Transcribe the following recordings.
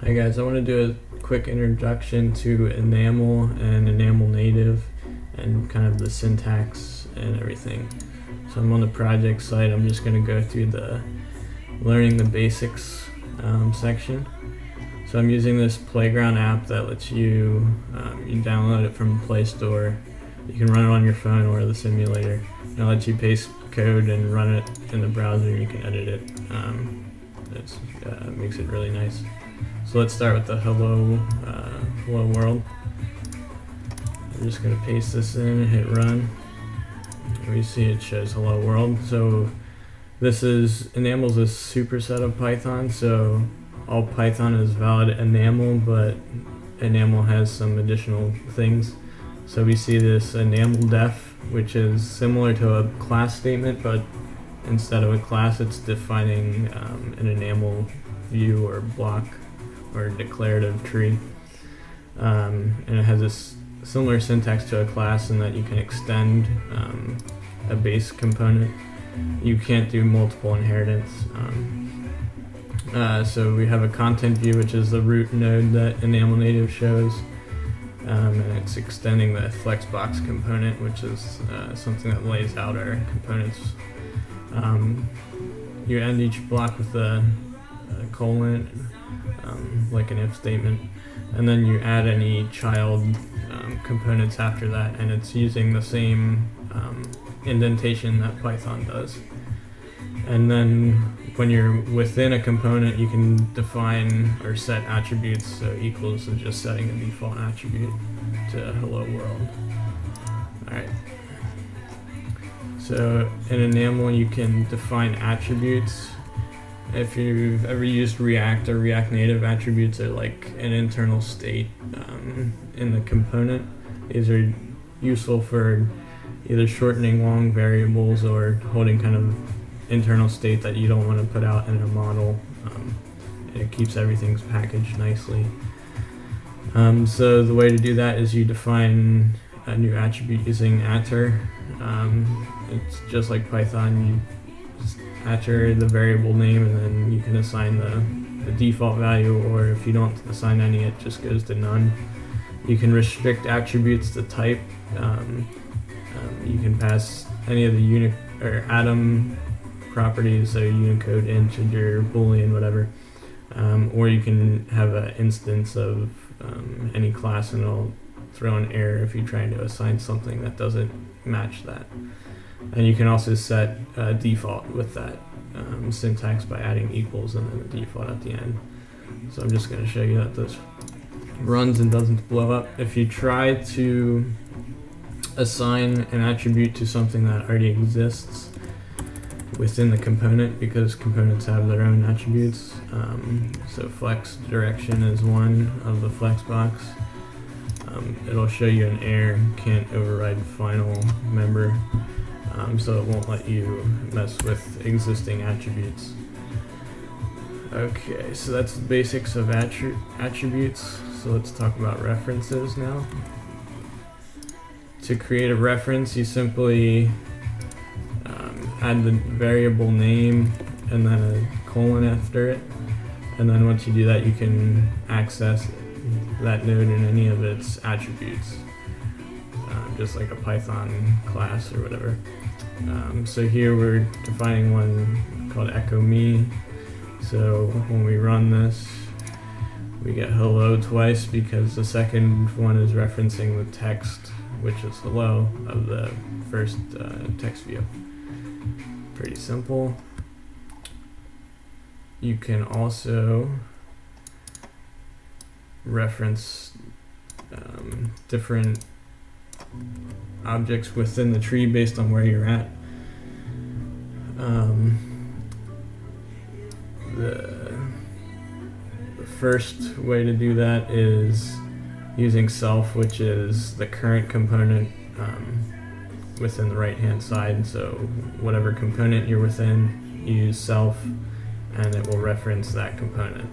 Hi guys, I want to do a quick introduction to Enaml and Enaml Native and kind of the syntax and everything. So I'm on the project site. I'm just going to go through the learning the basics section. So I'm using this playground app that lets you, you download it from the Play Store. You can run it on your phone or the simulator. It lets you paste code and run it in the browser. You can edit it. It makes it really nice. So let's start with the hello world. I'm just going to paste this in and hit run. We see it shows hello world. So this is Enaml's a superset of Python. So all Python is valid Enaml, but Enaml has some additional things. So we see this Enaml def, which is similar to a class statement, but instead of a class, it's defining an Enaml view or block or declarative tree. And it has this similar syntax to a class in that you can extend a base component. You can't do multiple inheritance. So we have a content view, which is the root node that Enaml Native shows. And it's extending the flexbox component, which is something that lays out our components. You end each block with a colon, like an if statement, and then you add any child components after that, and it's using the same indentation that Python does. And then when you're within a component, you can define or set attributes, so equals is just setting a default attribute to hello world. Alright. So in Enaml, you can define attributes. If you've ever used React or React Native, attributes are like an internal state in the component. These are useful for either shortening long variables or holding kind of internal state that you don't want to put out in a model. It keeps everything's packaged nicely. So the way to do that is you define a new attribute using attr. It's just like Python. You just attr the variable name, and then you can assign the default value, or if you don't assign any, it just goes to none. You can restrict attributes to type. You can pass any of the unit or atom properties, so Unicode, integer, Boolean, whatever, or you can have an instance of any class, and it'll throw an error if you're trying to assign something that doesn't match that. And you can also set default with that syntax by adding equals and then the default at the end. So I'm just going to show you that this runs and doesn't blow up. If you try to assign an attribute to something that already exists within the component, because components have their own attributes, so flex direction is one of the flexbox. It'll show you an error, can't override final member, so it won't let you mess with existing attributes. Okay, so that's the basics of attributes. So let's talk about references now. To create a reference, you simply add the variable name and then a colon after it, and then once you do that, you can access that node in any of its attributes, just like a Python class or whatever. So here we're defining one called echo me. So when we run this, we get hello twice because the second one is referencing the text, which is hello, of the first text view. Pretty simple. You can also reference different objects within the tree based on where you're at. The first way to do that is using self, which is the current component within the right hand side. So whatever component you're within, you use self and it will reference that component,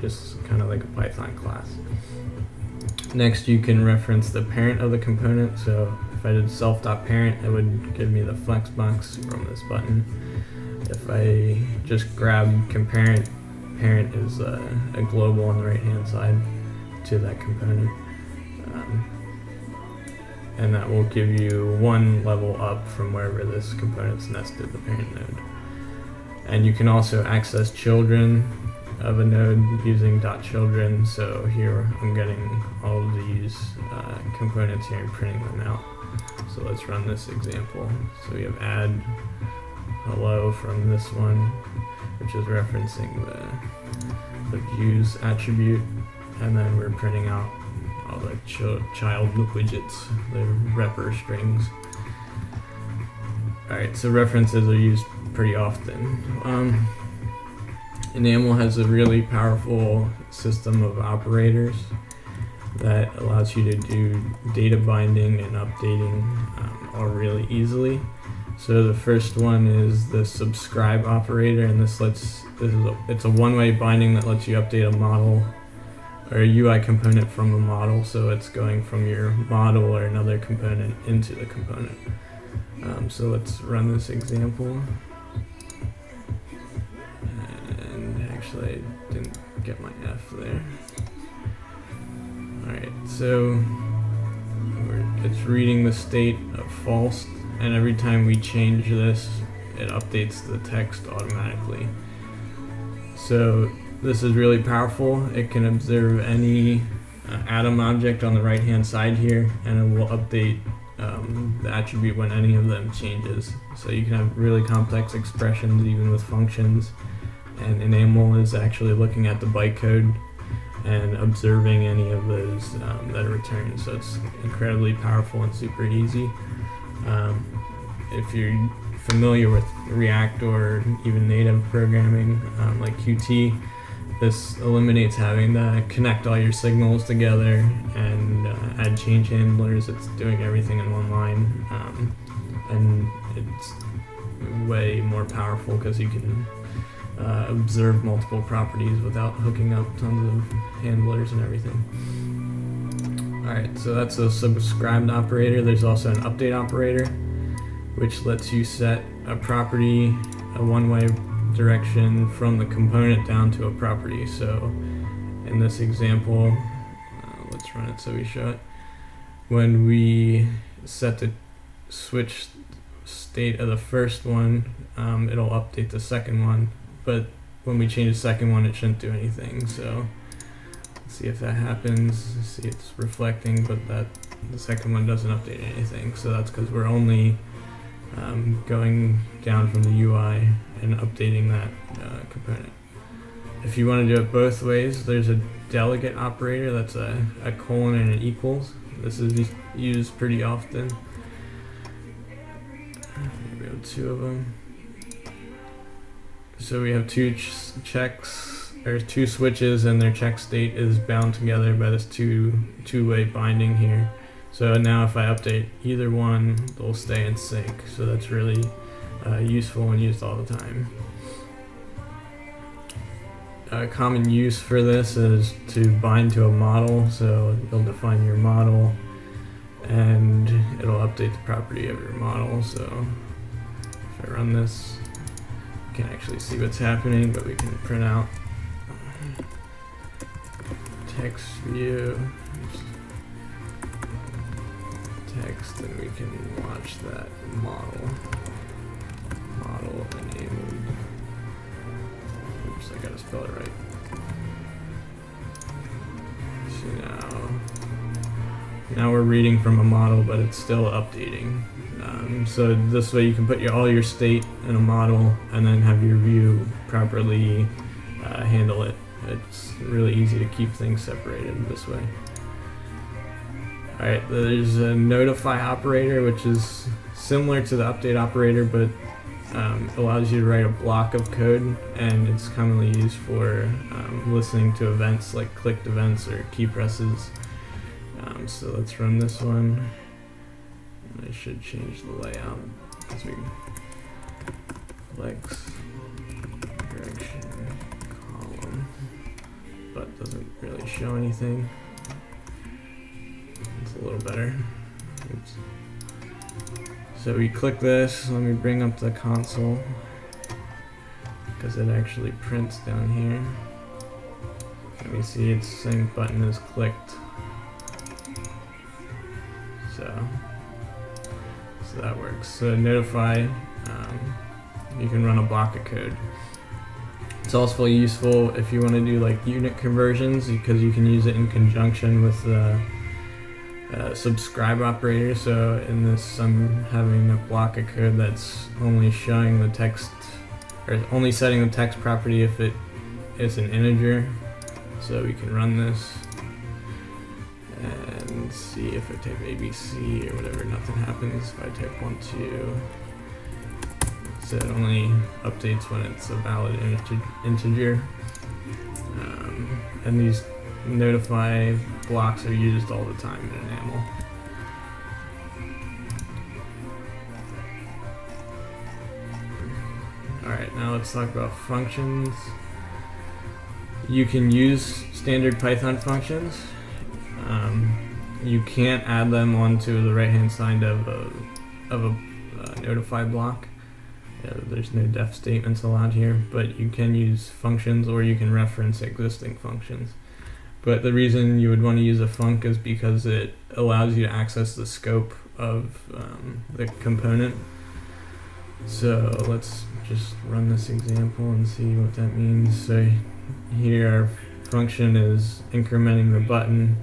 just kind of like a Python class. Next, you can reference the parent of the component. So if I did self.parent, it would give me the flexbox from this button. If I just grab parent parent is a global on the right hand side to that component. And that will give you one level up from wherever this component's nested, the parent node. And you can also access children of a node using .children. So here I'm getting all of these components here and printing them out. So let's run this example. So we have add hello from this one, which is referencing the views attribute, and then we're printing out all the child widgets, the repr strings. Alright, so references are used pretty often. Enaml has a really powerful system of operators that allows you to do data binding and updating all really easily. So the first one is the subscribe operator, and it's a one-way binding that lets you update a model or a UI component from a model, so it's going from your model or another component into the component. So let's run this example. And actually I didn't get my F there. Alright, so it's reading the state of false, and every time we change this, it updates the text automatically. So this is really powerful. It can observe any atom object on the right hand side here, and it will update the attribute when any of them changes. So you can have really complex expressions even with functions, and Enaml is actually looking at the bytecode and observing any of those that are returned. So it's incredibly powerful and super easy. If you're familiar with React or even native programming like Qt, this eliminates having to connect all your signals together and add change handlers. It's doing everything in one line, and it's way more powerful because you can observe multiple properties without hooking up tons of handlers and everything. Alright, so that's a subscribed operator. There's also an update operator, which lets you set a property a one-way direction from the component down to a property. So in this example, let's run it so we show it. When we set the switch state of the first one, it'll update the second one, but when we change the second one, it shouldn't do anything. So let's see if that happens. See, it's reflecting, but the second one doesn't update anything. So that's because we're only going down from the UI and updating that component. If you want to do it both ways, there's a delegate operator that's a colon and an equals. This is used pretty often. We have two of them. So we have two checks, or two switches, and their check state is bound together by this two-way binding here. So now if I update either one, they'll stay in sync. So that's really useful and used all the time. A common use for this is to bind to a model. So you'll define your model and it'll update the property of your model. So if I run this, you can actually see what's happening, but we can print out text view. Text, and we can watch that model enabled. Oops, I gotta spell it right. So now we're reading from a model, but it's still updating. So this way you can put all your state in a model and then have your view properly handle it. It's really easy to keep things separated this way. Alright, there's a notify operator, which is similar to the update operator, but allows you to write a block of code, and it's commonly used for listening to events like clicked events or key presses. So let's run this one. I should change the layout as we flex direction column, but doesn't really show anything. It's a little better. Oops. So we click this. Let me bring up the console because it actually prints down here. Let me see, it's saying button is clicked. So that works. So notify, you can run a block of code. It's also useful if you want to do like unit conversions, because you can use it in conjunction with the subscribe operator. So in this, I'm having a block of code that's only showing the text, or only setting the text property if it is an integer. So we can run this and see if I type ABC or whatever, nothing happens. If I type 1, 2, so it only updates when it's a valid integer. And these notify blocks are used all the time in Enaml. Alright, now let's talk about functions. You can use standard Python functions. You can't add them onto the right hand side of a notify block. There's no def statements allowed here, but you can use functions, or you can reference existing functions. But the reason you would want to use a func is because it allows you to access the scope of the component. So let's just run this example and see what that means. So here our function is incrementing the button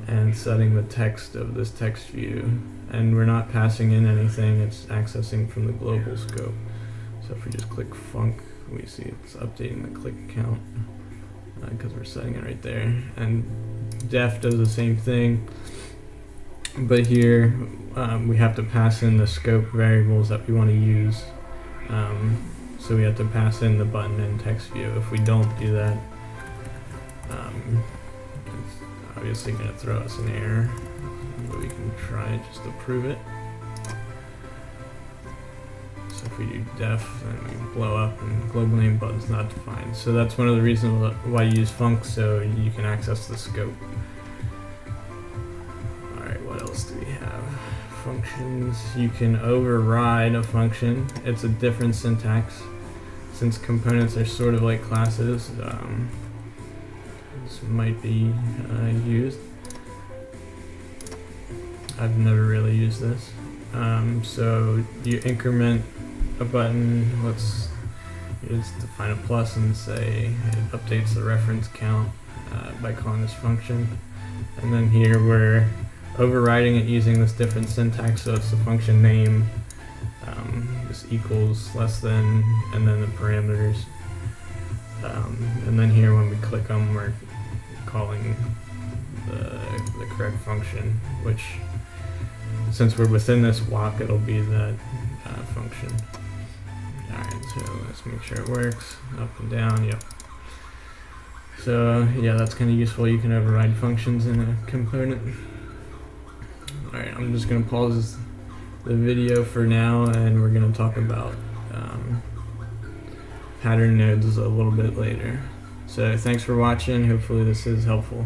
and setting the text of this text view, and we're not passing in anything, it's accessing from the global scope. So if we just click func, we see it's updating the click count because we're setting it right there. And def does the same thing, but here we have to pass in the scope variables that we want to use. So we have to pass in the button and text view. If we don't do that, it's obviously going to throw us an error, but we can try just to prove it. So if we do def, then we blow up and global name button's not defined. So that's one of the reasons why you use func, so you can access the scope. Alright, what else do we have? Functions. You can override a function. It's a different syntax. Since components are sort of like classes, this might be used. I've never really used this. So you increment a button, let's just define a plus and say it updates the reference count by calling this function. And then here we're overriding it using this different syntax, so it's the function name, just equals, less than, and then the parameters. And then here when we click them, we're calling the correct function, which, since we're within this block, it'll be that function. Alright, so let's make sure it works. Up and down, yep. So yeah, that's kind of useful. You can override functions in a component. Alright, I'm just going to pause the video for now, and we're going to talk about pattern nodes a little bit later. So thanks for watching. Hopefully this is helpful.